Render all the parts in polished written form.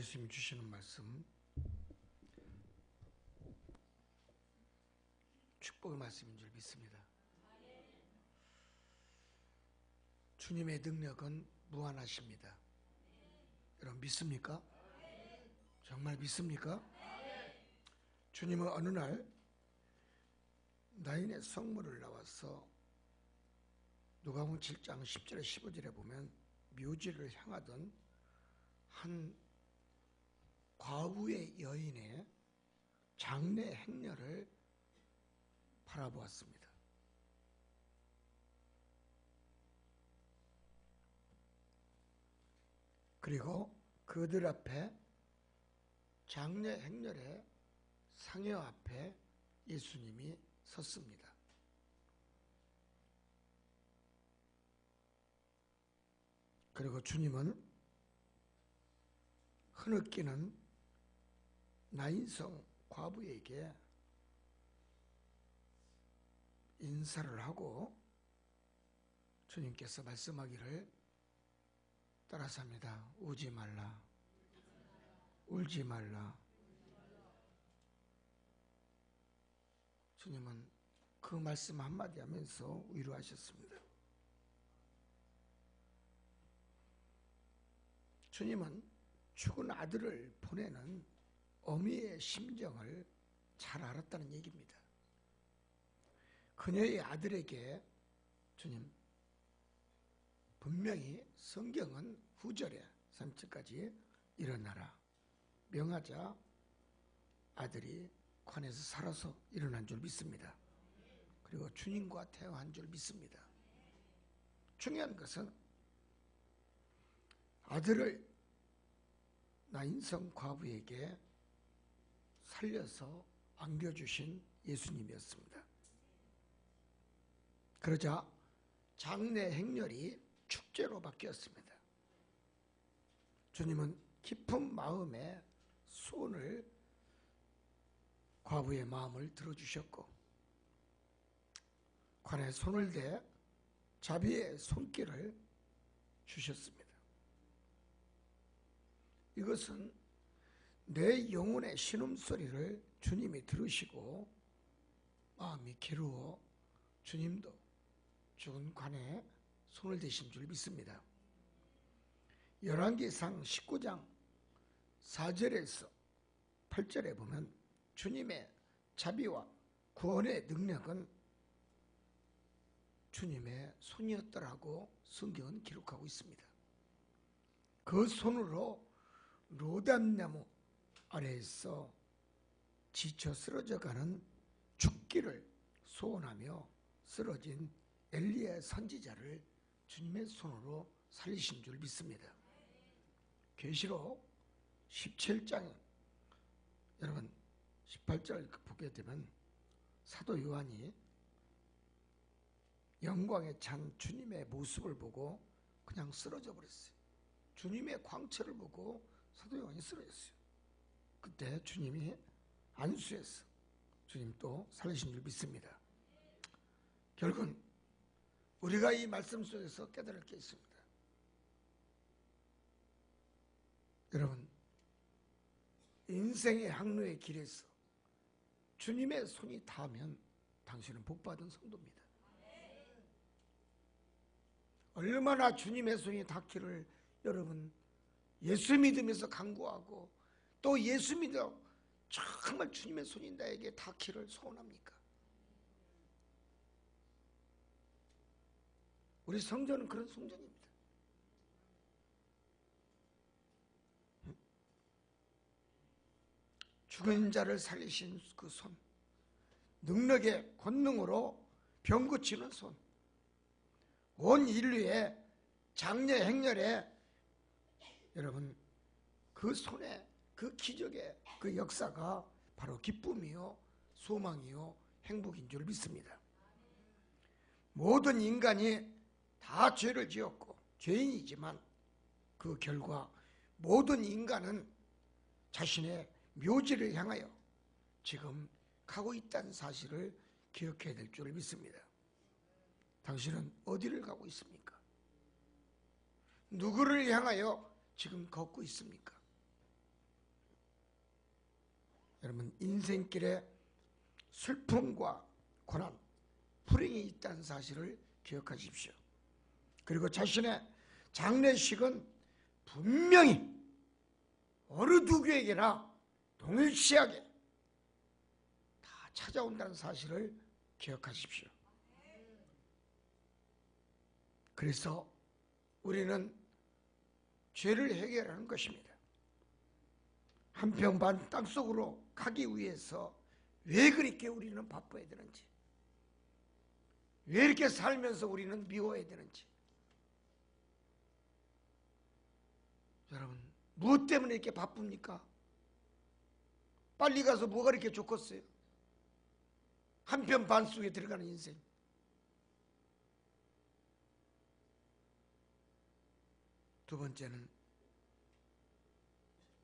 예수님 주시는 말씀, 축복의 말씀인 줄 믿습니다. 주님의 능력은 무한하십니다. 여러분 믿습니까? 정말 믿습니까? 주님은 어느 날 나인의 성문을 나와서 누가복음 7장 10절에 15절에 보면 묘지를 향하던 한 과부의 여인의 장래 행렬을 바라보았습니다. 그리고 그들 앞에 장래 행렬의 상여 앞에 예수님이 섰습니다. 그리고 주님은 흐느끼는 나인성 과부에게 인사를 하고 주님께서 말씀하기를 따라서 합니다. 우지 말라, 울지 말라. 주님은 그 말씀 한마디 하면서 위로하셨습니다. 주님은 죽은 아들을 보내는 어미의 심정을 잘 알았다는 얘기입니다. 그녀의 아들에게 주님 분명히 성경은 후절에 3절까지 일어나라 명하자 아들이 관에서 살아서 일어난 줄 믿습니다. 그리고 주님과 대화한 줄 믿습니다. 중요한 것은 아들을 나인성 과부에게 살려서 안겨주신 예수님이었습니다. 그러자 장래 행렬이 축제로 바뀌었습니다. 주님은 깊은 마음에 손을 과부의 마음을 들어주셨고 관에 손을 대 자비의 손길을 주셨습니다. 이것은 내 영혼의 신음소리를 주님이 들으시고 마음이 괴로워 주님도 죽은 관에 손을 대신 줄 믿습니다. 열왕기상 19장 4절에서 8절에 보면 주님의 자비와 구원의 능력은 주님의 손이었더라고 성경은 기록하고 있습니다. 그 손으로 로담나무 아래에서 지쳐 쓰러져가는 죽기를 소원하며 쓰러진 엘리야 선지자를 주님의 손으로 살리신 줄 믿습니다. 계시록 17장 여러분 18절 보게 되면 사도 요한이 영광에 찬 주님의 모습을 보고 그냥 쓰러져 버렸어요. 주님의 광채를 보고 사도 요한이 쓰러졌어요. 그때 주님이 안수해서 주님 또 살리신 줄 믿습니다. 결국은 우리가 이 말씀 속에서 깨달을 게 있습니다. 여러분 인생의 항로의 길에서 주님의 손이 닿으면 당신은 복받은 성도입니다. 얼마나 주님의 손이 닿기를 여러분 예수 믿으면서 간구하고 또 예수 믿어 정말 주님의 손이 나에게 닿기를 소원합니까? 우리 성전은 그런 성전입니다. 죽은 자를 살리신 그 손, 능력의 권능으로 병 고치는 손, 온 인류의 장래 행렬에 여러분 그 손에 그 기적의 그 역사가 바로 기쁨이요 소망이요 행복인 줄 믿습니다. 모든 인간이 다 죄를 지었고 죄인이지만 그 결과 모든 인간은 자신의 묘지를 향하여 지금 가고 있다는 사실을 기억해야 될 줄 믿습니다. 당신은 어디를 가고 있습니까? 누구를 향하여 지금 걷고 있습니까? 여러분, 인생길에 슬픔과 고난, 불행이 있다는 사실을 기억하십시오. 그리고 자신의 장례식은 분명히 어느 누구에게나 동일시하게 다 찾아온다는 사실을 기억하십시오. 그래서 우리는 죄를 해결하는 것입니다. 한 평 반 땅속으로 가기 위해서 왜 그렇게 우리는 바빠야 되는지, 왜 이렇게 살면서 우리는 미워야 되는지, 여러분, 무엇 때문에 이렇게 바쁩니까? 빨리 가서 뭐가 이렇게 좋겠어요? 한 편 반 속에 들어가는 인생. 두 번째는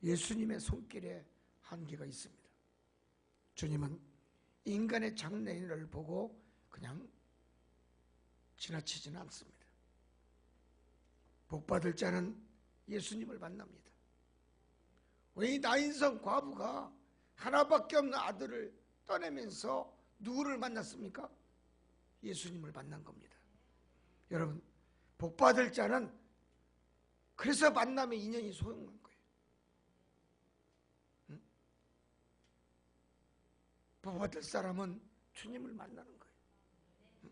예수님의 손길에 한계가 있습니다. 주님은 인간의 장래를 보고 그냥 지나치지는 않습니다. 복받을 자는 예수님을 만납니다. 왜 이 나인성 과부가 하나밖에 없는 아들을 떠내면서 누구를 만났습니까? 예수님을 만난 겁니다. 여러분, 복받을 자는 그래서 만남의 인연이 소용난 거예요. 응? 복받을 사람은 주님을 만나는 거예요. 응?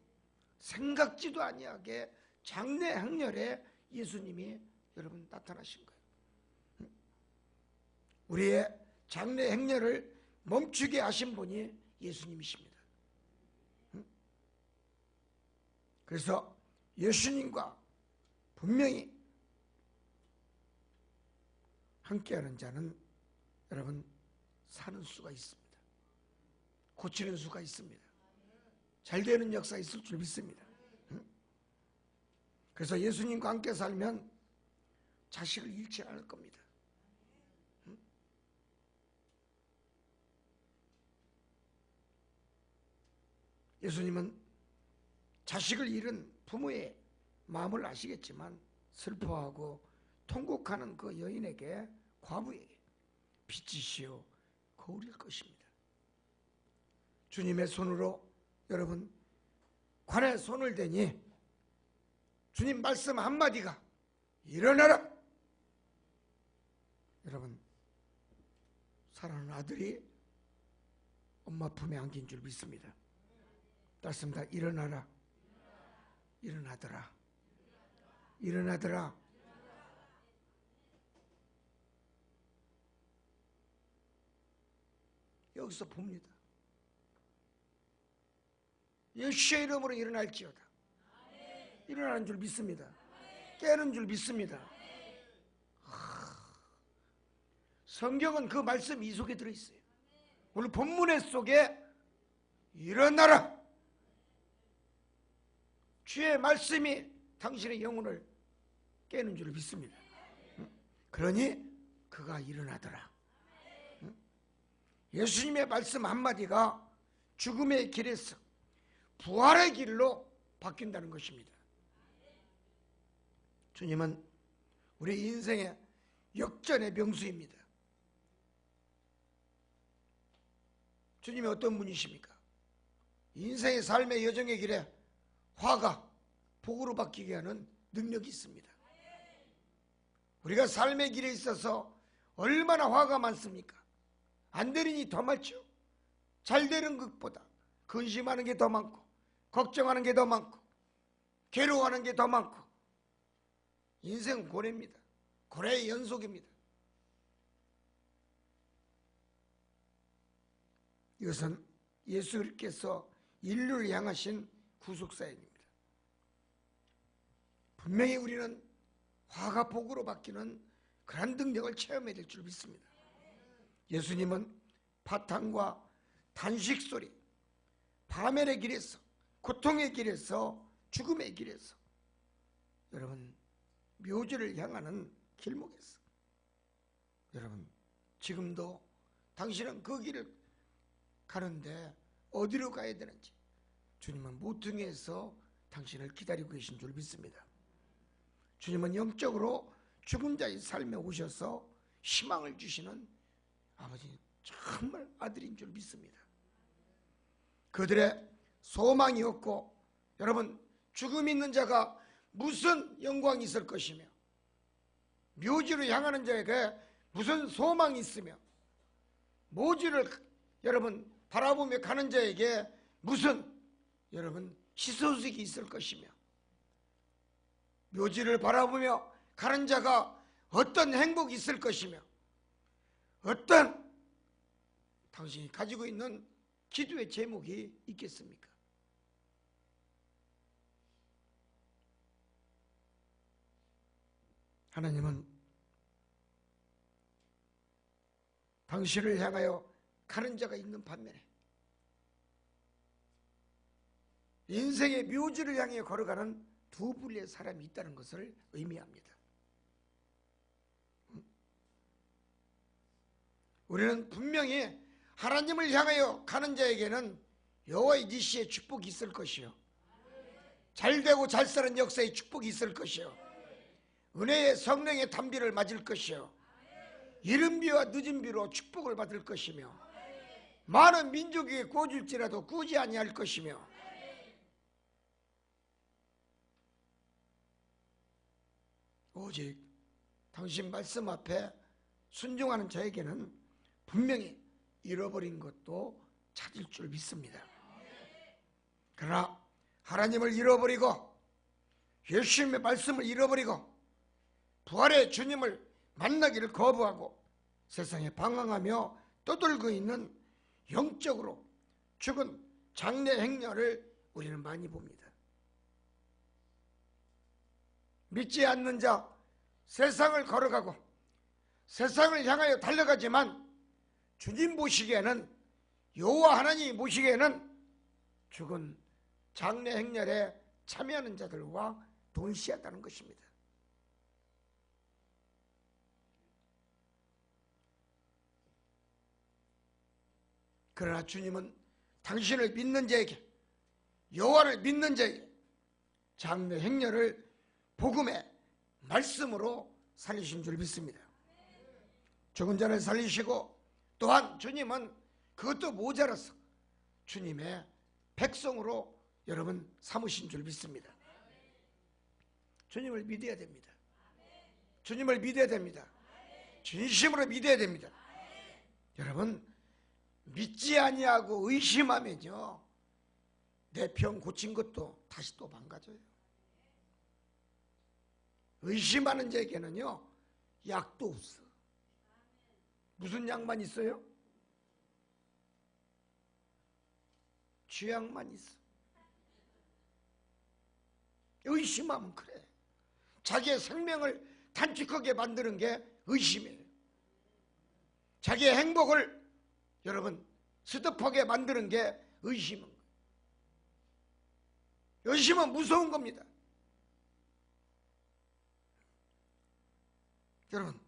생각지도 아니하게 장래 행렬에 예수님이 여러분 나타나신 거예요. 응? 우리의 장래 행렬을 멈추게 하신 분이 예수님이십니다. 응? 그래서 예수님과 분명히 함께하는 자는 여러분 사는 수가 있습니다. 고치는 수가 있습니다. 잘 되는 역사 있을 줄 믿습니다. 그래서 예수님과 함께 살면 자식을 잃지 않을 겁니다. 예수님은 자식을 잃은 부모의 마음을 아시겠지만 슬퍼하고 통곡하는 그 여인에게, 과부에게 빛이시요 거울일 것입니다. 주님의 손으로 여러분 관에 손을 대니 주님 말씀 한마디가 일어나라. 여러분, 사랑하는 아들이 엄마 품에 안긴 줄 믿습니다. 따습니다. 일어나라. 일어나더라. 일어나더라. 여기서 봅니다. 예수의 이름으로 일어날지어다. 일어나는 줄 믿습니다. 깨는 줄 믿습니다. 성경은 그 말씀이 이 속에 들어있어요. 오늘 본문의 속에 일어나라. 주의 말씀이 당신의 영혼을 깨는 줄 믿습니다. 그러니 그가 일어나더라. 예수님의 말씀 한마디가 죽음의 길에서 부활의 길로 바뀐다는 것입니다. 주님은 우리 인생의 역전의 명수입니다. 주님이 어떤 분이십니까? 인생의 삶의 여정의 길에 화가 복으로 바뀌게 하는 능력이 있습니다. 우리가 삶의 길에 있어서 얼마나 화가 많습니까? 안 되리니 더 많죠. 잘 되는 것보다 근심하는 게 더 많고, 걱정하는 게 더 많고, 괴로워하는 게 더 많고, 인생은 고뇌입니다. 고뇌의 연속입니다. 이것은 예수께서 인류를 향하신 구속사역입니다. 분명히 우리는 화가 복으로 바뀌는 그런 능력을 체험해야 될 줄 믿습니다. 예수님은 파탄과 단식 소리, 파멸의 길에서, 고통의 길에서, 죽음의 길에서, 여러분 묘지를 향하는 길목에서, 여러분 지금도 당신은 그 길을 가는데 어디로 가야 되는지 주님은 모퉁이에서 당신을 기다리고 계신 줄 믿습니다. 주님은 영적으로 죽은 자의 삶에 오셔서 희망을 주시는 아버지 정말 아들인 줄 믿습니다. 그들의 소망이 없고, 여러분, 죽음 있는 자가 무슨 영광이 있을 것이며, 묘지로 향하는 자에게 무슨 소망이 있으며, 묘지를 여러분 바라보며 가는 자에게 무슨 여러분 희소식이 있을 것이며, 묘지를 바라보며 가는 자가 어떤 행복이 있을 것이며, 어떤 당신이 가지고 있는 기도의 제목이 있겠습니까? 하나님은 당신을 향하여 가는 자가 있는 반면에 인생의 묘지를 향해 걸어가는 두 부류의 사람이 있다는 것을 의미합니다. 우리는 분명히 하나님을 향하여 가는 자에게는 여호와의 니시의 축복이 있을 것이요, 잘되고 잘 사는 역사의 축복이 있을 것이요, 은혜의 성령의 담비를 맞을 것이요, 이른 비와 늦은 비로 축복을 받을 것이며, 많은 민족에게 구워줄지라도 구지 아니할 것이며, 오직 당신 말씀 앞에 순종하는 자에게는 분명히 잃어버린 것도 찾을 줄 믿습니다. 그러나 하나님을 잃어버리고 예수님의 말씀을 잃어버리고 부활의 주님을 만나기를 거부하고 세상에 방황하며 떠돌고 있는 영적으로 죽은 장래 행렬을 우리는 많이 봅니다. 믿지 않는 자, 세상을 걸어가고 세상을 향하여 달려가지만 주님 보시기에는, 여호와 하나님이 보시기에는 죽은 장래 행렬에 참여하는 자들과 동시하다는 것입니다. 그러나 주님은 당신을 믿는 자에게, 여호와를 믿는 자에게 장래 행렬을 복음의 말씀으로 살리신 줄 믿습니다. 죽은 자를 살리시고, 또한 주님은 그것도 모자라서 주님의 백성으로 여러분 삼으신 줄 믿습니다. 주님을 믿어야 됩니다. 주님을 믿어야 됩니다. 진심으로 믿어야 됩니다. 여러분, 믿지 아니하고 의심하면요, 내 병 고친 것도 다시 또 망가져요. 의심하는 자에게는요, 약도 없어. 무슨 약만 있어요? 쥐약만 있어. 의심하면 그래. 자기의 생명을 단축하게 만드는 게 의심이에요. 자기의 행복을 여러분 스톱하게 만드는 게 의심인 거예요. 의심은 무서운 겁니다. 여러분,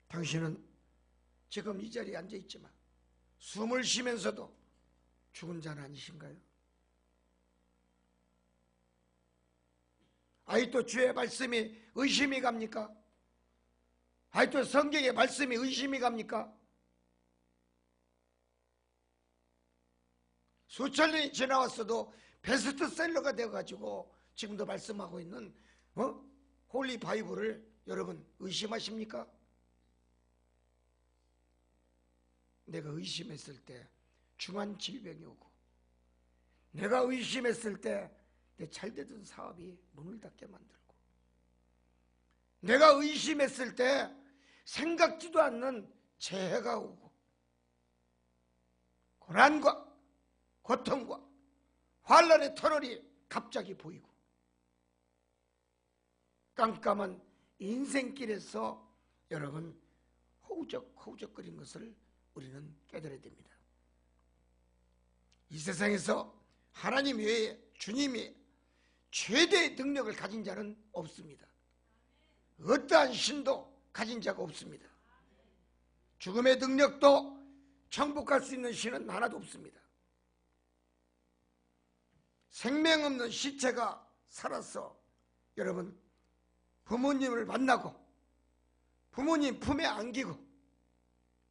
당신은 지금 이 자리에 앉아 있지만 숨을 쉬면서도 죽은 자는 아니신가요? 아직도 주의 말씀이 의심이 갑니까? 아직도 성경의 말씀이 의심이 갑니까? 수천 년이 지나왔어도 베스트셀러가 되어가지고 지금도 말씀하고 있는 홀리 바이블을 여러분 의심하십니까? 내가 의심했을 때 중한 질병이 오고, 내가 의심했을 때 내 잘되던 사업이 문을 닫게 만들고, 내가 의심했을 때 생각지도 않는 재해가 오고, 고난과 고통과 환난의 터널이 갑자기 보이고, 깜깜한 인생길에서 여러분 허우적허우적거린 것을 우리는 깨달아야 됩니다. 이 세상에서 하나님 외에 주님이 최대의 능력을 가진 자는 없습니다. 어떠한 신도 가진 자가 없습니다. 죽음의 능력도 정복할 수 있는 신은 하나도 없습니다. 생명 없는 시체가 살아서 여러분 부모님을 만나고 부모님 품에 안기고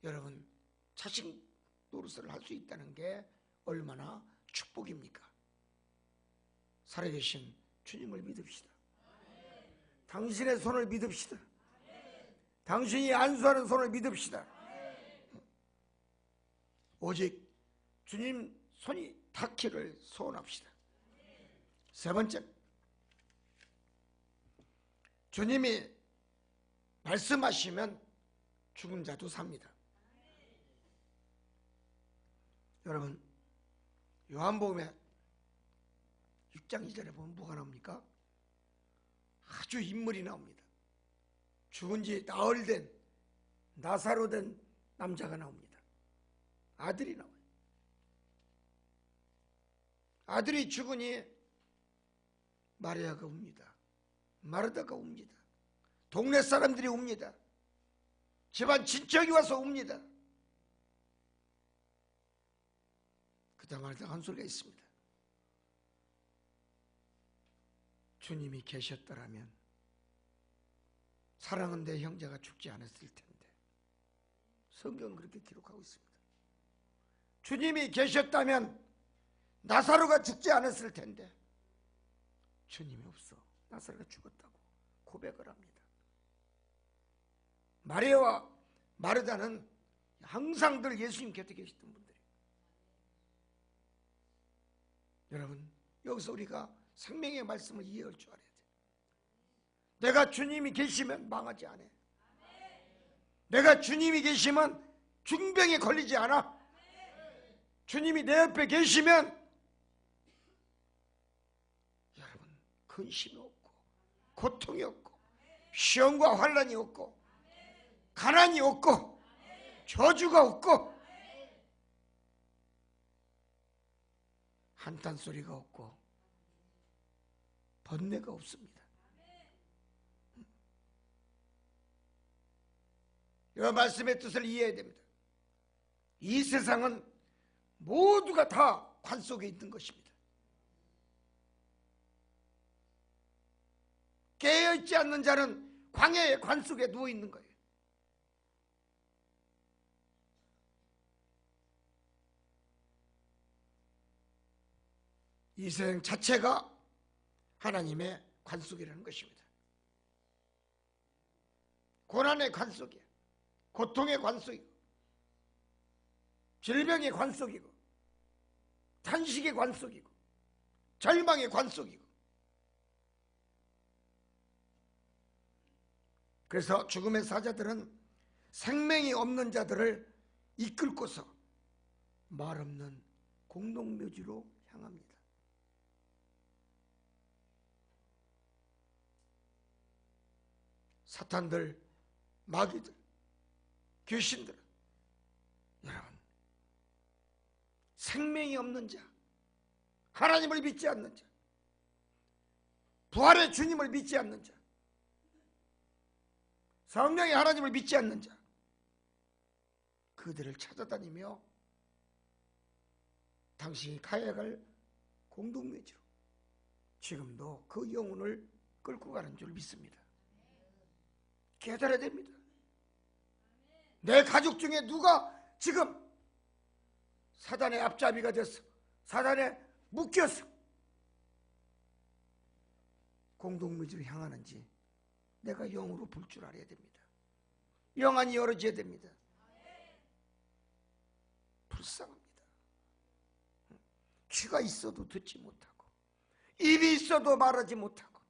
여러분 자식 노릇을 할 수 있다는 게 얼마나 축복입니까? 살아계신 주님을 믿읍시다. 당신의 손을 믿읍시다. 당신이 안수하는 손을 믿읍시다. 오직 주님 손이 닿기를 소원합시다. 세 번째, 주님이 말씀하시면 죽은 자도 삽니다. 여러분, 요한복음에 6장 2절에 보면 뭐가 나옵니까? 아주 인물이 나옵니다. 죽은 지 나흘 된 나사로 된 남자가 나옵니다. 아들이 나와요. 아들이 죽으니 마리아가 웁니다. 마르다가 웁니다. 동네 사람들이 웁니다. 집안 친척이 와서 웁니다. 그때 마르다가 한 소리가 있습니다. 주님이 계셨더라면 사랑은 내 형제가 죽지 않았을 텐데. 성경은 그렇게 기록하고 있습니다. 주님이 계셨다면 나사로가 죽지 않았을 텐데 주님이 없어 나사로가 죽었다고 고백을 합니다. 마리아와 마르다는 항상 늘 예수님 곁에 계셨던 분들이에요. 여러분, 여기서 우리가 생명의 말씀을 이해할 줄 알아야 돼. 내가 주님이 계시면 망하지 않아. 내가 주님이 계시면 중병에 걸리지 않아. 주님이 내 옆에 계시면 여러분 근심이 없고 고통이 없고 시험과 환난이 없고 가난이 없고 저주가 없고 한탄 소리가 없고 번뇌가 없습니다. 이 말씀의 뜻을 이해해야 됩니다. 이 세상은 모두가 다 관 속에 있는 것입니다. 깨어있지 않는 자는 광야의 관 속에 누워 있는 거예요. 이 세상 자체가 하나님의 관 속이라는 것입니다. 고난의 관 속이야. 고통의 관 속이고 질병의 관 속이고 탄식의 관 속이고 절망의 관 속이고. 그래서 죽음의 사자들은 생명이 없는 자들을 이끌고서 말 없는 공동묘지로 향합니다. 사탄들, 마귀들, 귀신들은 여러분 생명이 없는 자, 하나님을 믿지 않는 자, 부활의 주님을 믿지 않는 자, 성령의 하나님을 믿지 않는 자, 그들을 찾아다니며 당신이 가야 갈 공동묘지로 지금도 그 영혼을 끌고 가는 줄 믿습니다. 깨달아야 됩니다. 내 가족 중에 누가 지금 사단의 앞잡이가 돼서 사단에 묶여서 공동묘지로 향하는지 내가 영으로 볼 줄 알아야 됩니다. 영안이 열어져야 됩니다. 불쌍합니다. 귀가 있어도 듣지 못하고 입이 있어도 말하지 못하고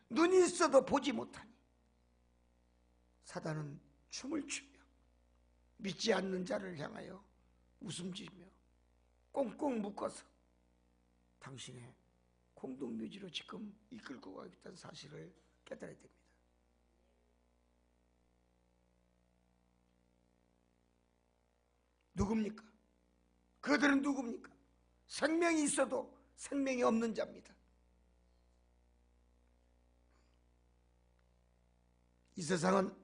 눈이 있어도 보지 못하니 사단은 춤을 추며 믿지 않는 자를 향하여 웃음지며 꽁꽁 묶어서 당신의 공동묘지로 지금 이끌고 가겠다는 사실을 깨달아야 됩니다. 누굽니까? 그들은 누굽니까? 생명이 있어도 생명이 없는 자입니다. 이 세상은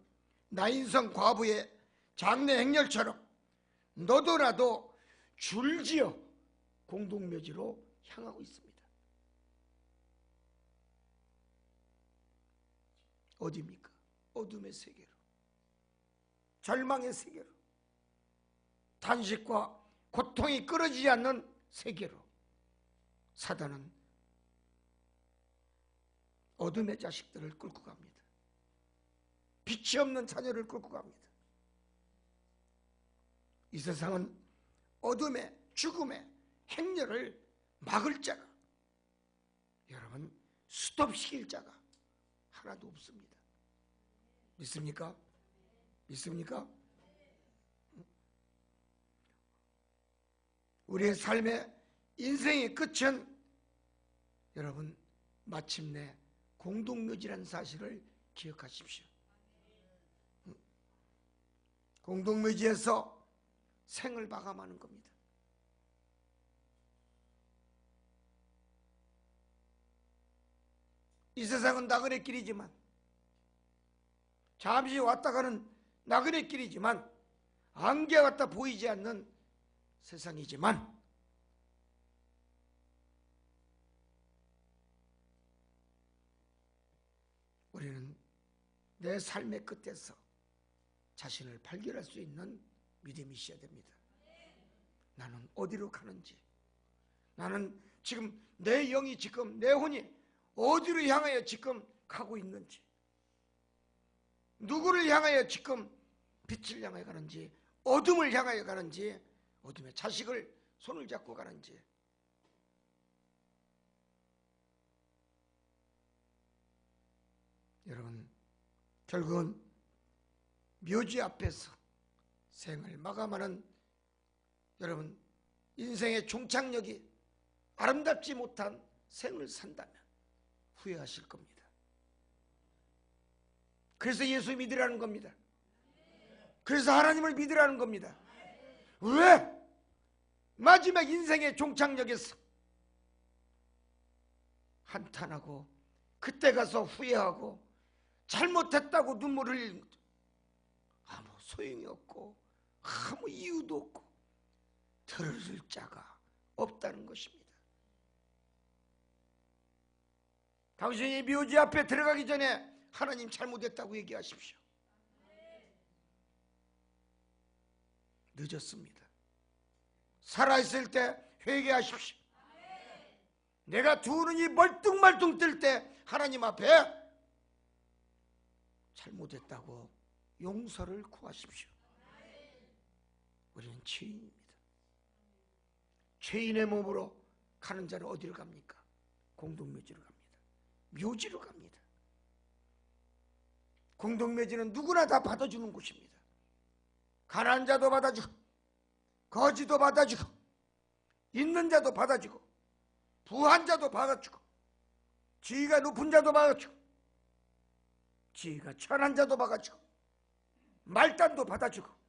나인성 과부의 장례 행렬처럼 너도 나도 줄지어 공동묘지로 향하고 있습니다. 어디입니까? 어둠의 세계로, 절망의 세계로, 단식과 고통이 끊어지지 않는 세계로 사단은 어둠의 자식들을 끌고 갑니다. 빛이 없는 자녀를 끌고 갑니다. 이 세상은 어둠의 죽음의 행렬을 막을 자가, 여러분, 스톱시킬 자가 하나도 없습니다. 믿습니까? 믿습니까? 우리의 삶의 인생의 끝은 여러분 마침내 공동묘지라는 사실을 기억하십시오. 공동묘지에서 생을 마감하는 겁니다. 이 세상은 나그네 길이지만, 잠시 왔다 가는 나그네 길이지만, 안개 같아 보이지 않는 세상이지만, 우리는 내 삶의 끝에서 자신을 발견할 수 있는 믿음이 있어야 됩니다. 나는 어디로 가는지, 나는 지금 내 영이 지금, 내 혼이 어디로 향하여 지금 가고 있는지, 누구를 향하여 지금 빛을 향하여 가는지, 어둠을 향하여 가는지, 어둠의 자식을 손을 잡고 가는지. 여러분, 결국은 묘지 앞에서 생을 마감하는 여러분 인생의 종착역이 아름답지 못한 생을 산다면 후회하실 겁니다. 그래서 예수 믿으라는 겁니다. 그래서 하나님을 믿으라는 겁니다. 왜? 마지막 인생의 종착역에서 한탄하고 그때 가서 후회하고 잘못했다고 눈물을 흘리는 거죠. 아무 소용이 없고 아무 이유도 없고 들을 자가 없다는 것입니다. 당신이 묘지 앞에 들어가기 전에 하나님 잘못했다고 얘기하십시오. 늦었습니다. 살아있을 때 회개하십시오. 내가 두 눈이 멀뚱멀뚱 뜰 때 하나님 앞에 잘못했다고 용서를 구하십시오. 우리는 죄인입니다. 죄인의 몸으로 가는 자는 어디로 갑니까? 공동묘지로 갑니다. 묘지로 갑니다. 공동묘지는 누구나 다 받아주는 곳입니다. 가난한 자도 받아주고, 거지도 받아주고, 있는 자도 받아주고, 부한 자도 받아주고, 지위가 높은 자도 받아주고, 지위가 천한 자도 받아주고, 말단도 받아주고,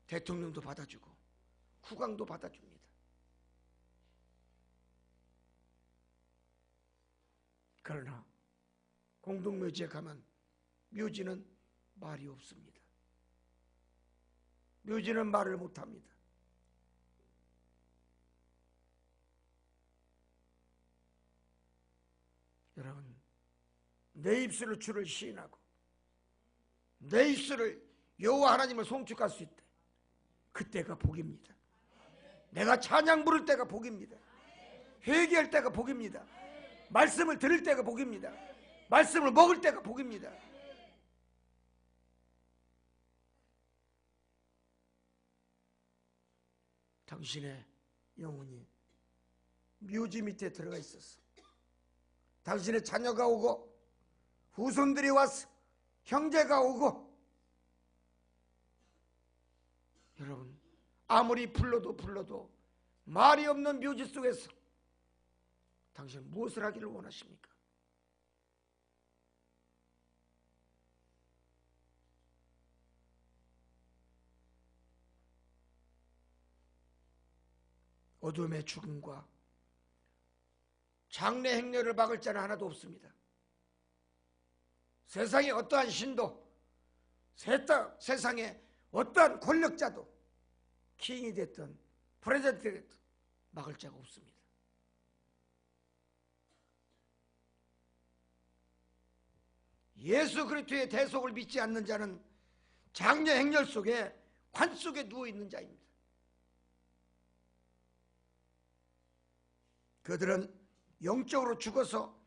대통령도 받아주고, 국왕도 받아줍니다. 그러나 공동묘지에 가면 묘지는 말이 없습니다. 묘지는 말을 못합니다. 여러분, 내 입술로 주를 시인하고 내 입술을 여호와 하나님을 송축할 수 있대. 그때가 복입니다. 내가 찬양 부를 때가 복입니다. 회개할 때가 복입니다. 말씀을 들을 때가 복입니다. 말씀을 먹을 때가 복입니다. 당신의 영혼이 묘지 밑에 들어가 있었어. 당신의 자녀가 오고 후손들이 와서 형제가 오고, 여러분 아무리 불러도 말이 없는 묘지 속에서 당신은 무엇을 하기를 원하십니까? 어둠의 죽음과 장래 행렬을 막을 자는 하나도 없습니다. 세상의 어떠한 신도, 세상의 어떠한 권력자도, 킹이 됐든 프레젠트가 됐든 막을 자가 없습니다. 예수 그리스도의 대속을 믿지 않는 자는 장래 행렬 속에 관 속에 누워있는 자입니다. 그들은 영적으로 죽어서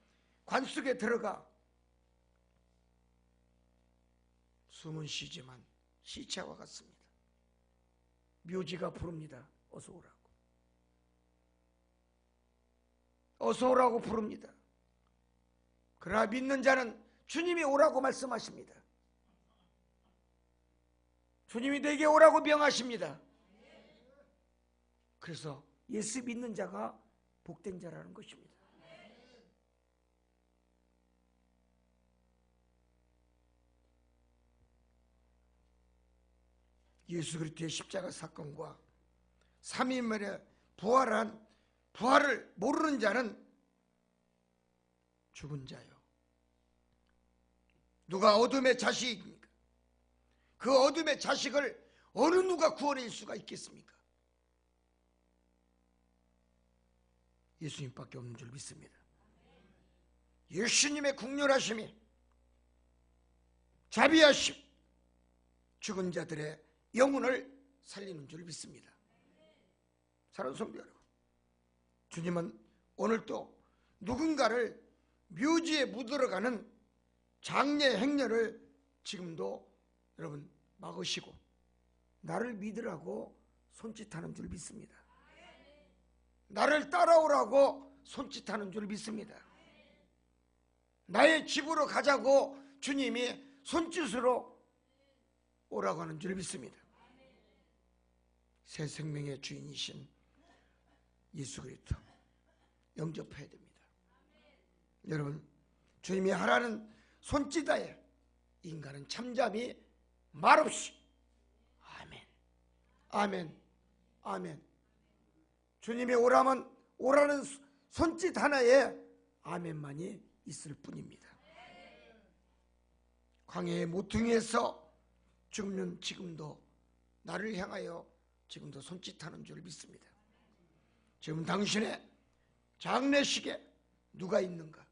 관 속에 들어가 숨은 쉬지만 시체와 같습니다. 묘지가 부릅니다. 어서 오라고. 어서 오라고 부릅니다. 그러나 믿는 자는 주님이 오라고 말씀하십니다. 주님이 내게 오라고 명하십니다. 그래서 예수 믿는 자가 복된 자라는 것입니다. 예수 그리스도의 십자가 사건과 3일 만에 부활을 모르는 자는 죽은 자요. 누가 어둠의 자식입니까? 그 어둠의 자식을 어느 누가 구원할 수가 있겠습니까? 예수님밖에 없는 줄 믿습니다. 예수님의 국률하심이 자비하심 죽은 자들의 영혼을 살리는 줄 믿습니다. 사랑하는 성도 여러분, 주님은 오늘도 누군가를 묘지에 묻어가는 장례 행렬을 지금도 여러분 막으시고 나를 믿으라고 손짓하는 줄 믿습니다. 나를 따라오라고 손짓하는 줄 믿습니다. 나의 집으로 가자고 주님이 손짓으로 오라고 하는 줄 믿습니다. 새 생명의 주인이신 예수 그리스도 영접해야 됩니다. 여러분, 주님이 하라는 손짓하에 인간은 잠잠히 말없이 아멘, 아멘, 아멘. 주님이 오라는 손짓 하나에 아멘만이 있을 뿐입니다. 광야의 모퉁이에서 죽는 지금도 나를 향하여 지금도 손짓하는 줄 믿습니다. 지금 당신의 장례식에 누가 있는가?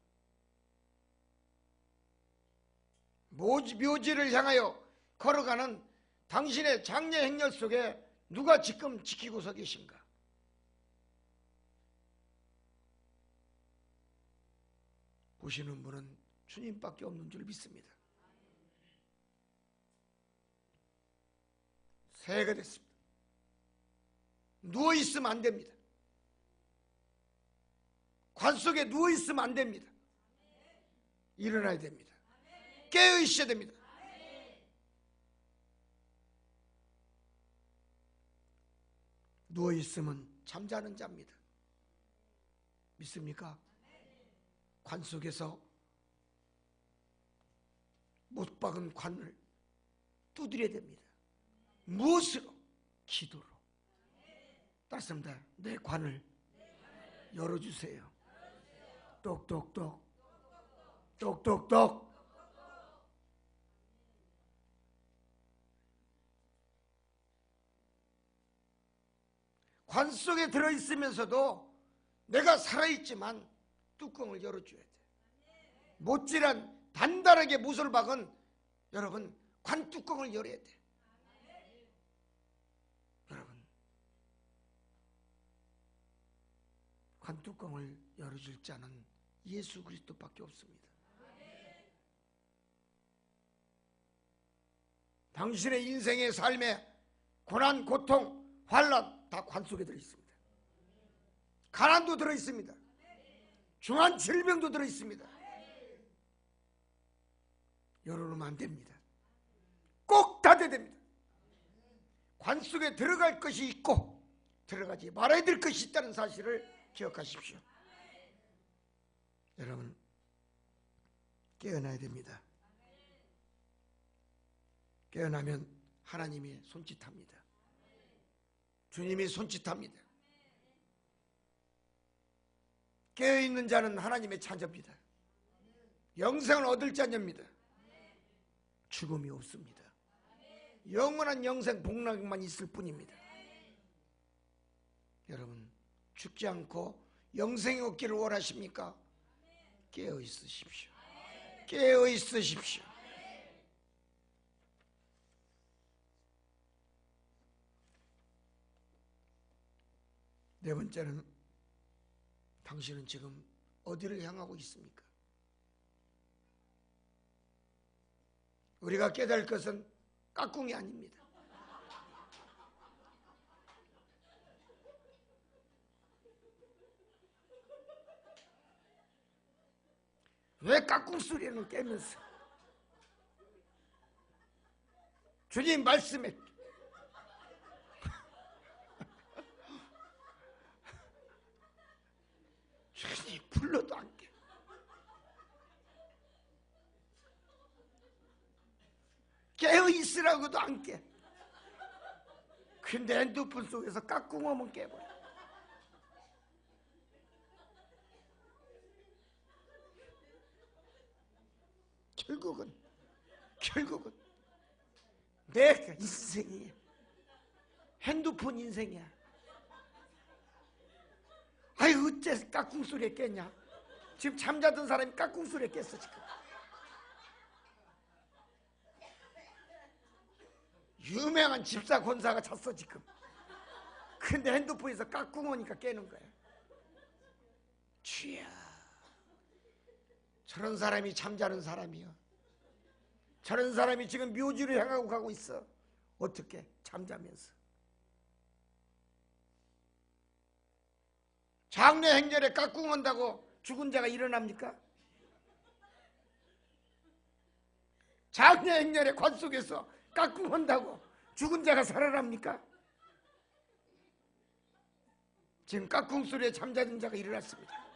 묘지를 향하여 걸어가는 당신의 장례 행렬 속에 누가 지금 지키고서 계신가? 보시는 분은 주님밖에 없는 줄 믿습니다. 새해가 됐습니다. 누워있으면 안 됩니다. 관 속에 누워있으면 안 됩니다. 일어나야 됩니다. 깨어있어야 됩니다. 누워있으면 잠자는 자입니다. 믿습니까? 관 속에서 못 박은 관을 두드려야 됩니다. 무엇으로? 기도로. 따뜻합니다. 내 관을 열어주세요. 똑똑똑 똑똑똑. 관 속에 들어있으면서도 내가 살아있지만 뚜껑을 열어줘야 돼. 못질한 단단하게 못을 박은 여러분 관 뚜껑을 열어야 돼. 여러분 관 뚜껑을 열어줄 자는 예수 그리스도밖에 없습니다. 당신의 인생의 삶에 고난, 고통, 환난 다 관 속에 들어있습니다. 가난도 들어있습니다. 중한 질병도 들어있습니다. 열어놓으면 안 됩니다. 꼭 닫아야 됩니다. 관 속에 들어갈 것이 있고 들어가지 말아야 될 것이 있다는 사실을 기억하십시오. 여러분 깨어나야 됩니다. 깨어나면 하나님이 손짓합니다. 주님이 손짓합니다. 깨어있는 자는 하나님의 자녀입니다. 영생을 얻을 자녀입니다. 죽음이 없습니다. 영원한 영생 복락만 있을 뿐입니다. 여러분 죽지 않고 영생이 없기를 원하십니까? 깨어 있으십시오. 깨어 있으십시오. 네 번째는 당신은 지금 어디를 향하고 있습니까? 우리가 깨달을 것은 깍꿍이 아닙니다. 왜 깍꿍 소리는 깨면서 주님 말씀에 주님 불러도 안 깨. 깨어 있으라고도 안 깨. 근데 핸드폰 속에서 깍꿍 오면 깨버려. 결국은 내 인생이 핸드폰 인생이야. 아이 어째 깍꿍 소리에 깼냐? 지금 잠자던 사람이 깍꿍 소리에 깼어 지금. 유명한 집사 권사가 잤어 지금. 근데 핸드폰에서 깍꿍 오니까 깨는 거야. 주야, 저런 사람이 잠자는 사람이요. 저런 사람이 지금 묘지로 향하고 가고 있어. 어떻게? 잠자면서. 장례 행렬에 깍꿍 온다고 죽은 자가 일어납니까? 장례 행렬의 관 속에서 깍꿍 온다고 죽은 자가 살아납니까? 지금 깍꿍 소리에 잠자는 자가 일어났습니다.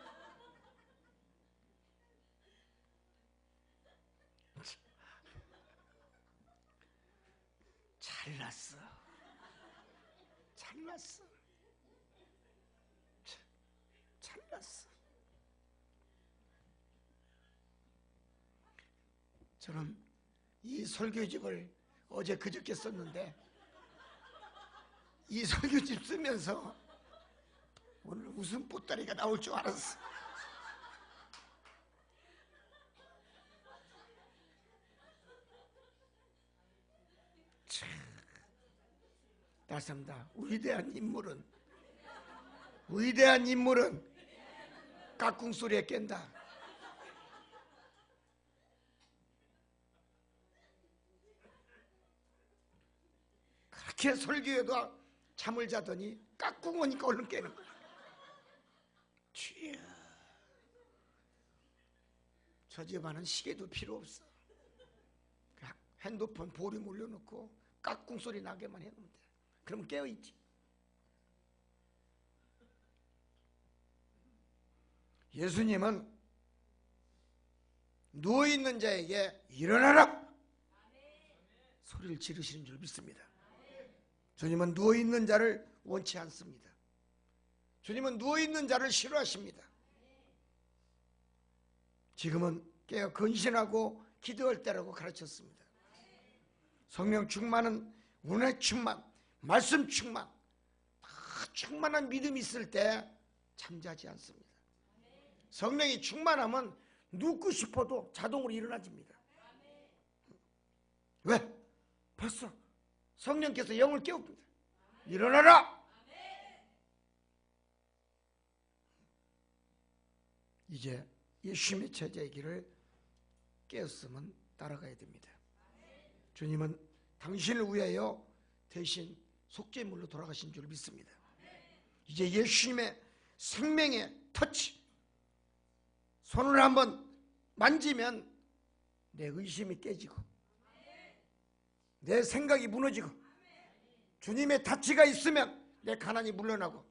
잘났어. 저는 이 설교집을 어제 그저께 썼는데 이 설교집 쓰면서 오늘 웃음 보따리가 나올 줄 알았어. 다시합니다. 위대한 인물은 깍꿍 소리에 깬다. 그렇게 설교에도 잠을 자더니 깍꿍 오니까 얼른 깨는 거야. 주여, 저 집안은 시계도 필요 없어. 핸드폰 볼륨 올려놓고 깍꿍 소리 나게만 해놓으면 돼. 그럼 깨어있지. 예수님은 누워있는 자에게 일어나라 소리를 지르시는 줄 믿습니다. 주님은 누워있는 자를 원치 않습니다. 주님은 누워있는 자를 싫어하십니다. 지금은 깨어 근신하고 기도할 때라고 가르쳤습니다. 성령 충만은 은혜 충만, 말씀 충만, 다 충만한 믿음이 있을 때 잠자지 않습니다. 성령이 충만하면 눕고 싶어도 자동으로 일어나집니다. 왜? 벌써 성령께서 영을 깨웁니다. 일어나라! 이제 예수님의 제자의 길을 깨었으면 따라가야 됩니다. 주님은 당신을 위하여 대신 속죄물로 돌아가신 줄 믿습니다. 이제 예수님의 생명의 터치, 손을 한번 만지면 내 의심이 깨지고 내 생각이 무너지고 주님의 타치가 있으면 내 가난이 물러나고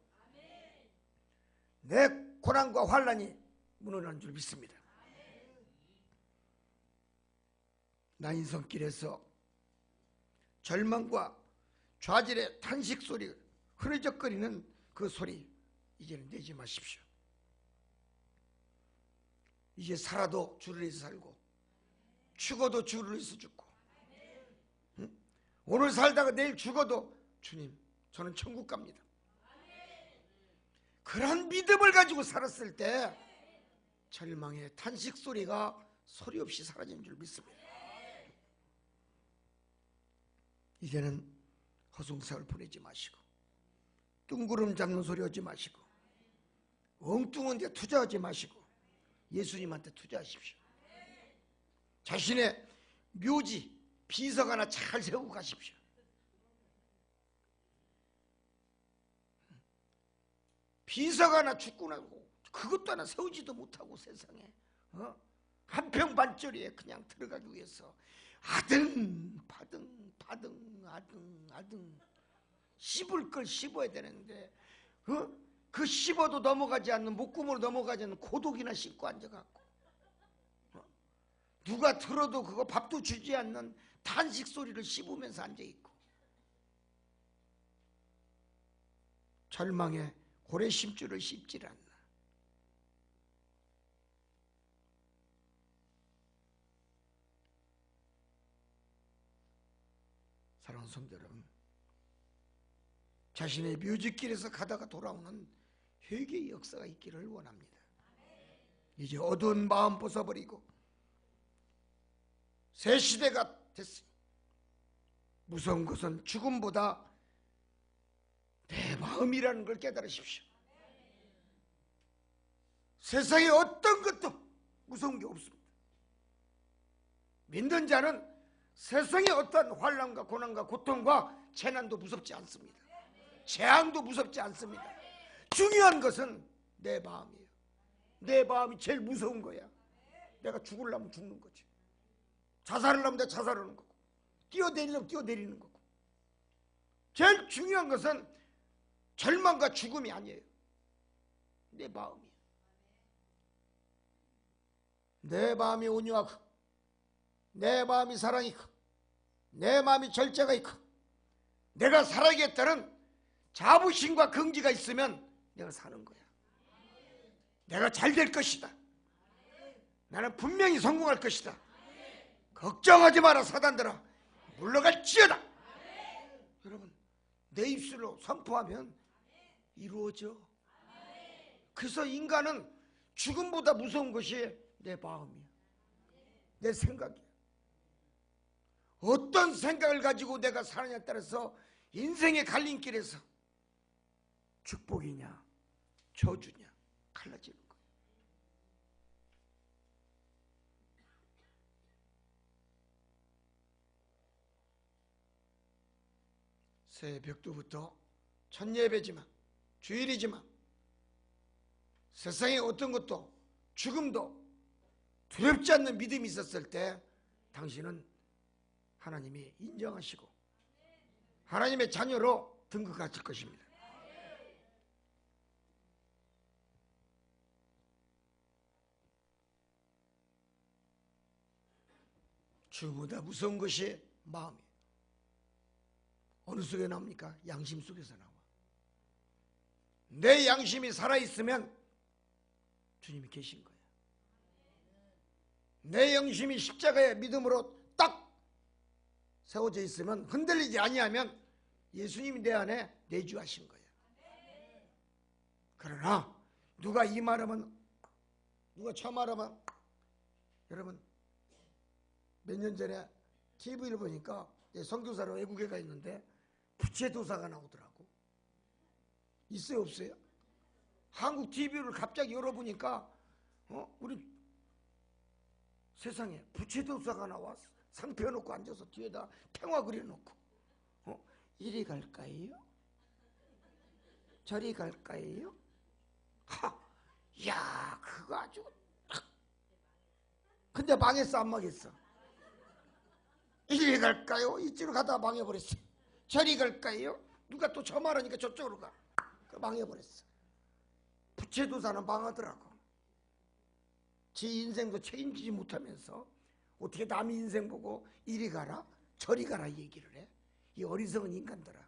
내 고난과 환난이 무너나는 줄 믿습니다. 나인 손길에서 절망과 좌절의 탄식 소리, 흐느적거리는 그 소리 이제는 내지 마십시오. 이제 살아도 주를 위해서 살고 죽어도 주를 위해서 죽고, 응? 오늘 살다가 내일 죽어도 주님 저는 천국 갑니다. 그런 믿음을 가지고 살았을 때 절망의 탄식 소리가 소리 없이 사라지는 줄 믿습니다. 이제는 허송세월 보내지 마시고 뜬구름 잡는 소리 하지 마시고 엉뚱한 데 투자하지 마시고 예수님한테 투자하십시오. 자신의 묘지 비석 하나 잘 세우고 가십시오. 비석 하나 죽고 나고 그것도 하나 세우지도 못하고 세상에 한평 반짜리에 그냥 들어가기 위해서 아등 씹을 걸 씹어야 되는데 그 씹어도 넘어가지 않는 목구멍으로 넘어가지 않는 고독이나 씹고 앉아갖고 누가 들어도 그거 밥도 주지 않는 탄식 소리를 씹으면서 앉아있고 절망의 고래 심줄을 씹질 않나. 사랑하는 성도 여러분, 자신의 묘지길에서 가다가 돌아오는 회개의 역사가 있기를 원합니다. 이제 어두운 마음 벗어버리고 새 시대가 됐으니 무서운 것은 죽음보다 내 마음이라는 걸 깨달으십시오. 세상에 어떤 것도 무서운 게 없습니다. 믿는 자는 세상의 어떤 환난과 고난과 고통과 재난도 무섭지 않습니다. 재앙도 무섭지 않습니다. 중요한 것은 내 마음이에요. 내 마음이 제일 무서운 거야. 내가 죽으려면 죽는 거지. 자살하려면 내가 자살하는 거고, 뛰어내리려면 뛰어내리는 거고. 제일 중요한 것은 절망과 죽음이 아니에요. 내 마음이에요. 내 마음이 온유하고 내 마음이 사랑이 있고 내 마음이 절제가 있고 내가 살아야겠다는 자부심과 긍지가 있으면 내가 사는 거야. 내가 잘 될 것이다. 나는 분명히 성공할 것이다. 걱정하지 마라 사단들아, 물러갈지어다. 여러분, 내 입술로 선포하면 이루어져. 그래서 인간은 죽음보다 무서운 것이 내 마음이야. 내 생각이야. 어떤 생각을 가지고 내가 사느냐에 따라서 인생의 갈림길에서 축복이냐 저주냐 갈라지는 거예요. 새벽부터 첫 예배지만 주일이지만 세상에 어떤 것도 죽음도 두렵지 않는 믿음이 있었을 때 당신은 하나님이 인정하시고 하나님의 자녀로 등극하실 것입니다. 죽음보다 무서운 것이 마음이에요. 어느 속에 나옵니까? 양심 속에서 나와. 내 양심이 살아있으면 주님이 계신 거예요. 내 양심이 십자가의 믿음으로 딱 세워져 있으면, 흔들리지 아니하면 예수님이 내 안에 내주하신 거예요. 그러나 누가 이 말하면, 누가 저 말하면, 여러분 몇 년 전에 TV를 보니까 선교사로 외국에 가 있는데 부채도사가 나오더라고. 있어요 없어요? 한국 TV를 갑자기 열어보니까 우리 세상에 부채도사가 나와 상 펴놓고 앉아서 뒤에다 평화 그려놓고 이리 갈까요? 저리 갈까요? 야 그거 아주. 근데 망했어 안 망했어? 이리 갈까요? 이쪽으로 가다가 망해버렸어. 저리 갈까요? 누가 또 저 말하니까 저쪽으로 가. 망해버렸어. 부채도사는 망하더라고. 지 인생도 책임지지 못하면서 어떻게 남의 인생 보고 이리 가라 저리 가라 얘기를 해. 이 어리석은 인간들아.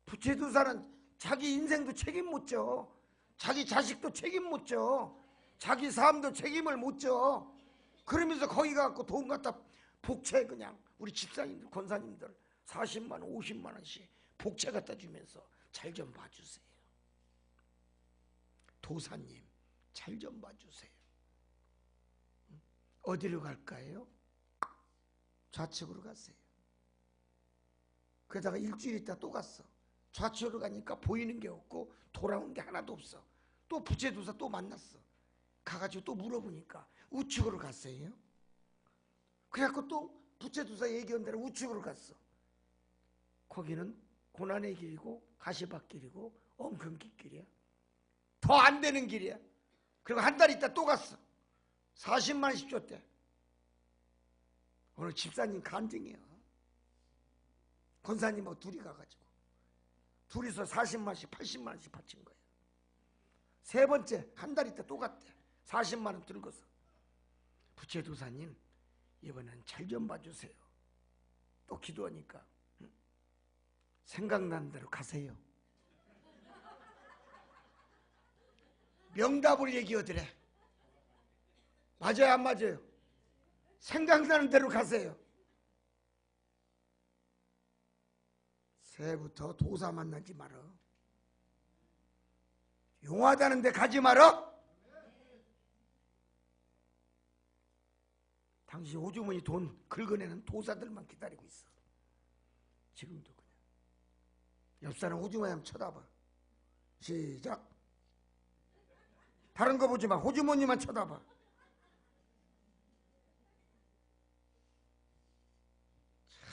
부채도사는 자기 인생도 책임 못 져. 자기 자식도 책임 못 져. 자기 삶도 책임을 못 져. 그러면서 거기 가서 돈 갖다 복채, 그냥 우리 집사님들 권사님들 40만 원 50만 원씩 복채 갖다 주면서 잘 좀 봐주세요. 도사님 잘 좀 봐주세요. 어디로 갈까요? 좌측으로 갔어요. 그러다가 일주일 있다 또 갔어. 좌측으로 가니까 보이는 게 없고 돌아온 게 하나도 없어. 또 부채도사 또 만났어. 가가지고 또 물어보니까 우측으로 갔어요. 그래갖고 또 부채도사 얘기한 대로 우측으로 갔어. 거기는 고난의 길이고 가시밭길이고 엉금깃길이야. 더 안 되는 길이야. 그리고 한 달 있다 또 갔어. 40만 원씩 줬대. 오늘 집사님 간증이야. 권사님하고 둘이 가가지고 둘이서 40만 원씩 80만 원씩 바친 거야. 세 번째 한 달 있다 또 갔대. 40만 원 들고서 부채도사님 이번엔 잘 좀 봐주세요. 또 기도하니까 생각나는 대로 가세요. 명답을 얘기하더래. 맞아요 안 맞아요? 생각나는 대로 가세요. 새해부터 도사 만나지 마라. 용하다는 데 가지 마라. 당신 호주머니 돈 긁어내는 도사들만 기다리고 있어. 지금도 그냥. 옆 사람 호주머니 한번 쳐다봐. 시작. 다른 거 보지 마. 호주머니만 쳐다봐.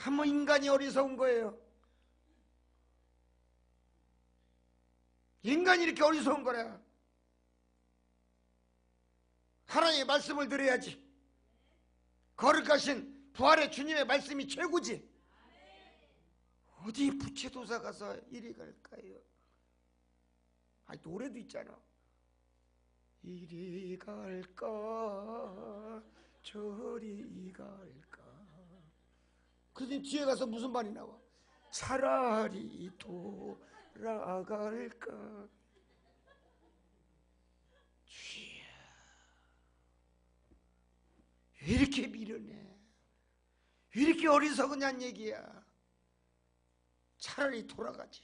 참 인간이 어리석은 거예요. 인간이 이렇게 어리석은 거라. 하나님의 말씀을 들어야지. 거룩하신 부활의 주님의 말씀이 최고지. 어디 부채도사 가서 이리 갈까요? 아니 노래도 있잖아. 이리 갈까 저리 갈까. 그런데 뒤에 가서 무슨 말이 나와? 차라리 돌아갈까. 주야 왜 이렇게 미련해? 왜 이렇게 어리석으냐는 얘기야. 차라리 돌아가지.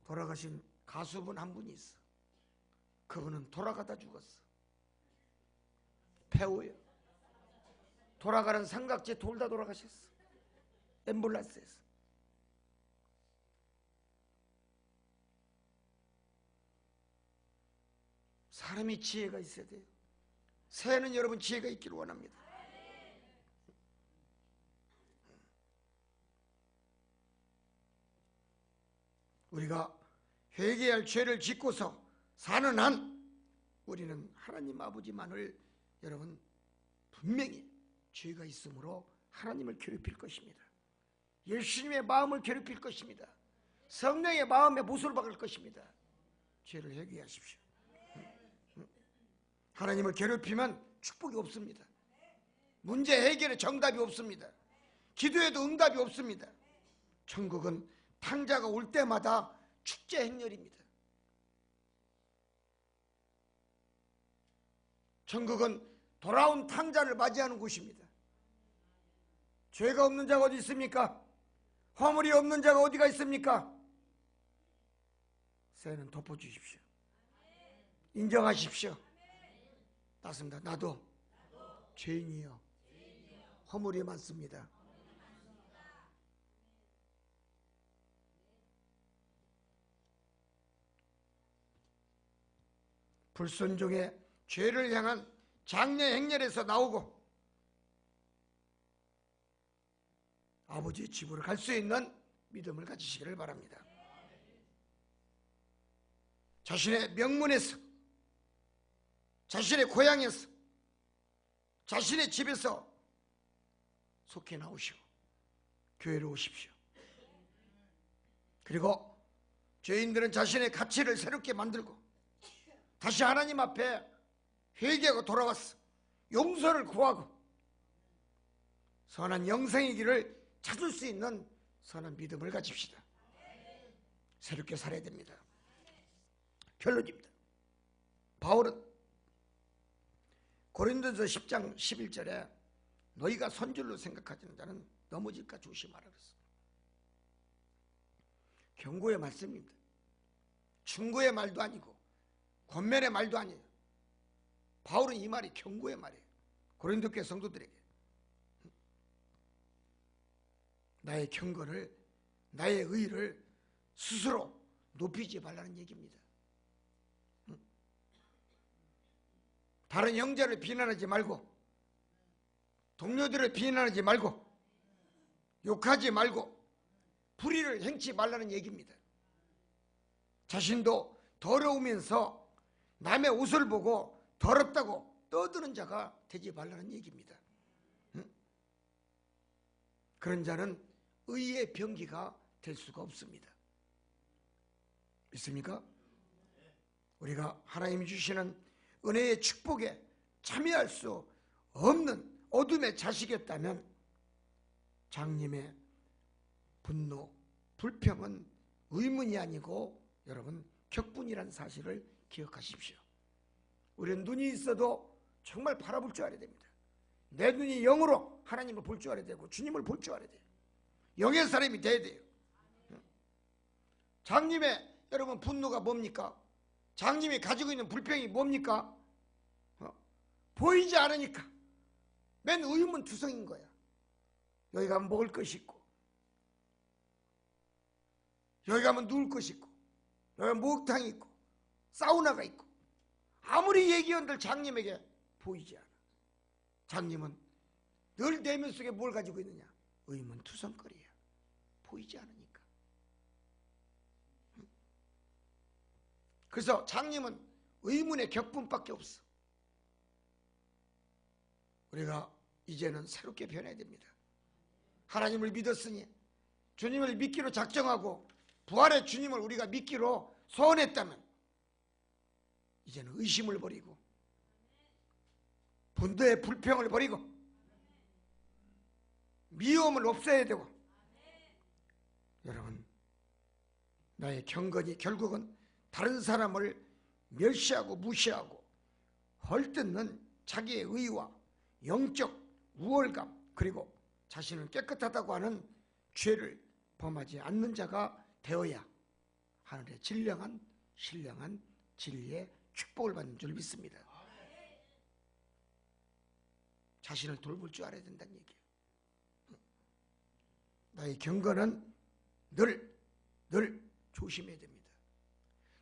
돌아가신 가수분 한 분이 있어. 그분은 돌아가다 죽었어. 배우예요. 돌아가는 삼각지에 돌다 돌아가셨어. 앰뷸런스에서. 사람이 지혜가 있어야 돼요. 새해는 여러분 지혜가 있기를 원합니다. 우리가 회개할 죄를 짓고서 사는 한 우리는 하나님 아버지만을 여러분 분명히 죄가 있으므로 하나님을 괴롭힐 것입니다. 예수님의 마음을 괴롭힐 것입니다. 성령의 마음에 못을 박을 것입니다. 죄를 회개하십시오. 하나님을 괴롭히면 축복이 없습니다. 문제 해결에 정답이 없습니다. 기도에도 응답이 없습니다. 천국은 탕자가 올 때마다 축제 행렬입니다. 천국은 돌아온 탕자를 맞이하는 곳입니다. 죄가 없는 자가 어디 있습니까? 허물이 없는 자가 어디가 있습니까? 새해는 덮어주십시오. 인정하십시오. 맞습니다. 나도 죄인이요. 허물이 많습니다. 불순종의 죄를 향한 장례 행렬에서 나오고 아버지의 집으로 갈 수 있는 믿음을 가지시기를 바랍니다. 자신의 명문에서, 자신의 고향에서, 자신의 집에서 속해 나오시고 교회로 오십시오. 그리고 죄인들은 자신의 가치를 새롭게 만들고 다시 하나님 앞에 회개하고 돌아와서 용서를 구하고 선한 영생의 길을 찾을 수 있는 선한 믿음을 가집시다. 새롭게 살아야 됩니다. 결론입니다. 바울은 고린도서 10장 11절에 너희가 선줄로 생각하지는 자는 넘어질까 조심하라 그랬어. 경고의 말씀입니다. 충고의 말도 아니고 권면의 말도 아니에요. 바울은 이 말이 경고의 말이에요. 고린도 교회 성도들에게 나의 경건을, 나의 의의를 스스로 높이지 말라는 얘기입니다. 다른 형제를 비난하지 말고, 동료들을 비난하지 말고, 욕하지 말고, 불의를 행치 말라는 얘기입니다. 자신도 더러우면서 남의 옷을 보고 더럽다고 떠드는 자가 되지 말라는 얘기입니다. 그런 자는 의의 병기가 될 수가 없습니다. 믿습니까? 우리가 하나님이 주시는 은혜의 축복에 참여할 수 없는 어둠의 자식이었다면 장님의 분노, 불평은 의문이 아니고 여러분 격분이라는 사실을 기억하십시오. 우리는 눈이 있어도 정말 바라볼 줄 알아야 됩니다. 내 눈이 영으로 하나님을 볼 줄 알아야 되고 주님을 볼 줄 알아야 돼요. 영의 사람이 돼야 돼요. 장님의 여러분 분노가 뭡니까? 장님이 가지고 있는 불평이 뭡니까? 보이지 않으니까 맨 의문투성인 거야. 여기 가면 먹을 것이 있고, 여기 가면 누울 것이 있고, 여기 가면 목욕탕이 있고, 사우나가 있고, 아무리 얘기한들 장님에게 보이지 않아. 장님은 늘 내면 속에 뭘 가지고 있느냐? 의문투성거리야. 보이지 않으니까. 그래서 장님은 의문의 격분밖에 없어. 우리가 이제는 새롭게 변해야 됩니다. 하나님을 믿었으니 주님을 믿기로 작정하고 부활의 주님을 우리가 믿기로 소원했다면 이제는 의심을 버리고 분노의 불평을 버리고 미움을 없애야 되고, 여러분 나의 경건이 결국은 다른 사람을 멸시하고 무시하고 헐뜯는 자기의 의와 영적 우월감, 그리고 자신은 깨끗하다고 하는 죄를 범하지 않는 자가 되어야 하늘의 신령한 진리의 축복을 받는 줄 믿습니다. 자신을 돌볼 줄 알아야 된다는 얘기예요. 나의 경건은 늘 조심해야 됩니다.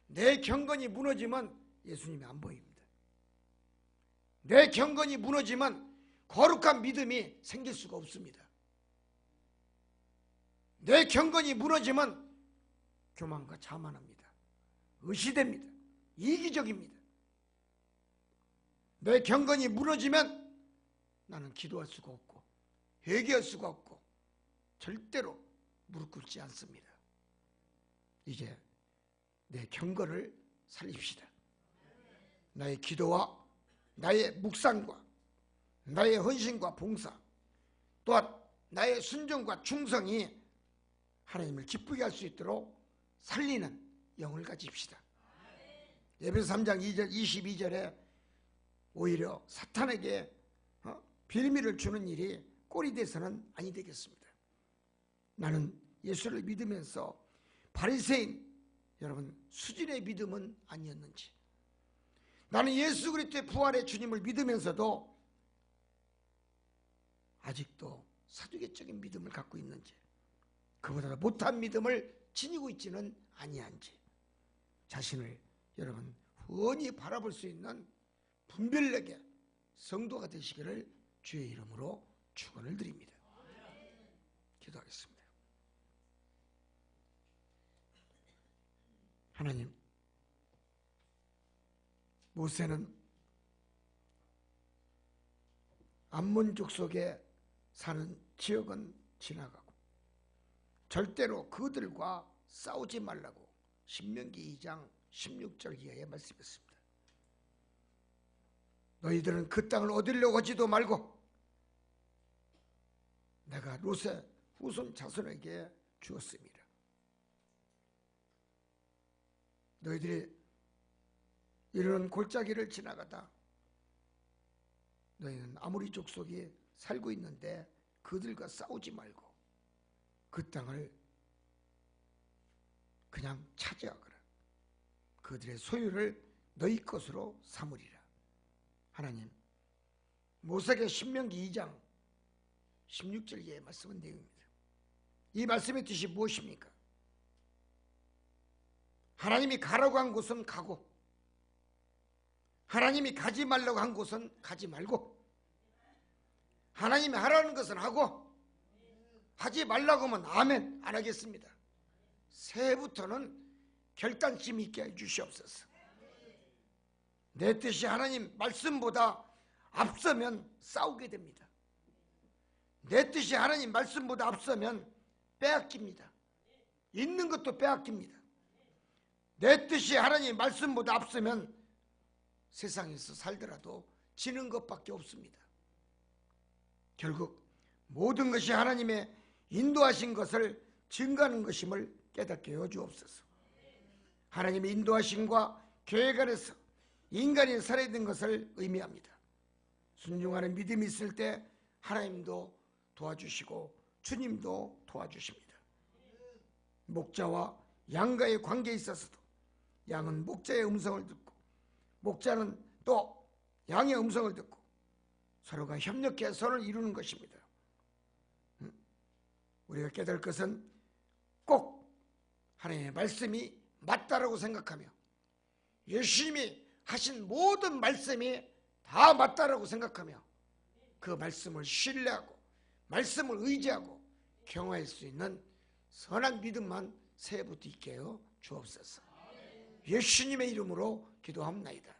내 경건이 무너지면 예수님이 안 보입니다. 내 경건이 무너지면 거룩한 믿음이 생길 수가 없습니다. 내 경건이 무너지면 교만과 자만합니다. 의시됩니다. 이기적입니다. 내 경건이 무너지면 나는 기도할 수가 없고 회개할 수가 없고 절대로 무릎 꿇지 않습니다. 이제 내 경건을 살립시다. 나의 기도와 나의 묵상과 나의 헌신과 봉사, 또한 나의 순종과 충성이 하나님을 기쁘게 할 수 있도록 살리는 영을 가집시다. 에베소 3장 2절 22절에 오히려 사탄에게 빌미를 주는 일이 꼴이 돼서는 아니 되겠습니다. 나는 예수를 믿으면서 바리새인 여러분 수준의 믿음은 아니었는지, 나는 예수 그리스도의 부활의 주님을 믿으면서도 아직도 사두개적인 믿음을 갖고 있는지, 그보다 못한 믿음을 지니고 있지는 아니한지 자신을 여러분 훤히 바라볼 수 있는 분별력의 성도가 되시기를 주의 이름으로 축원을 드립니다. 기도하겠습니다. 하나님, 모세는 암몬 족속에 사는 지역은 지나가고 절대로 그들과 싸우지 말라고 신명기 2장 16절 이하에 말씀했습니다. 너희들은 그 땅을 얻으려고 하지도 말고 내가 롯의 후손 자손에게 주었습니다. 너희들이 이런 골짜기를 지나가다 너희는 아모리 족속이 살고 있는데 그들과 싸우지 말고 그 땅을 그냥 차지하거라. 그들의 소유를 너희 것으로 삼으리라. 하나님, 모세기 신명기 2장 16절의 말씀은 내용입니다. 이 말씀의 뜻이 무엇입니까? 하나님이 가라고 한 곳은 가고, 하나님이 가지 말라고 한 곳은 가지 말고, 하나님이 하라는 것은 하고, 하지 말라고 하면 아멘 안 하겠습니다. 새해부터는 결단심 있게 해주시옵소서. 내 뜻이 하나님 말씀보다 앞서면 싸우게 됩니다. 내 뜻이 하나님 말씀보다 앞서면 빼앗깁니다. 있는 것도 빼앗깁니다. 내 뜻이 하나님 말씀보다 앞서면 세상에서 살더라도 지는 것밖에 없습니다. 결국 모든 것이 하나님의 인도하신 것을 증거하는 것임을 깨닫게 해 주옵소서. 하나님의 인도하심과 계획 안에서 인간이 살아야 되는 것을 의미합니다. 순종하는 믿음이 있을 때 하나님도 도와주시고 주님도 도와주십니다. 목자와 양과의 관계에 있어서도 양은 목자의 음성을 듣고 목자는 또 양의 음성을 듣고 서로가 협력해 선을 이루는 것입니다. 우리가 깨달을 것은 꼭 하나님의 말씀이 맞다라고 생각하며 예수님이 하신 모든 말씀이 다 맞다라고 생각하며 그 말씀을 신뢰하고 말씀을 의지하고 경험할 수 있는 선한 믿음만 새해부터 있게 하여 주옵소서. 예수님의 이름으로 기도합나이다.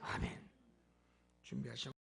아멘. 준비하시고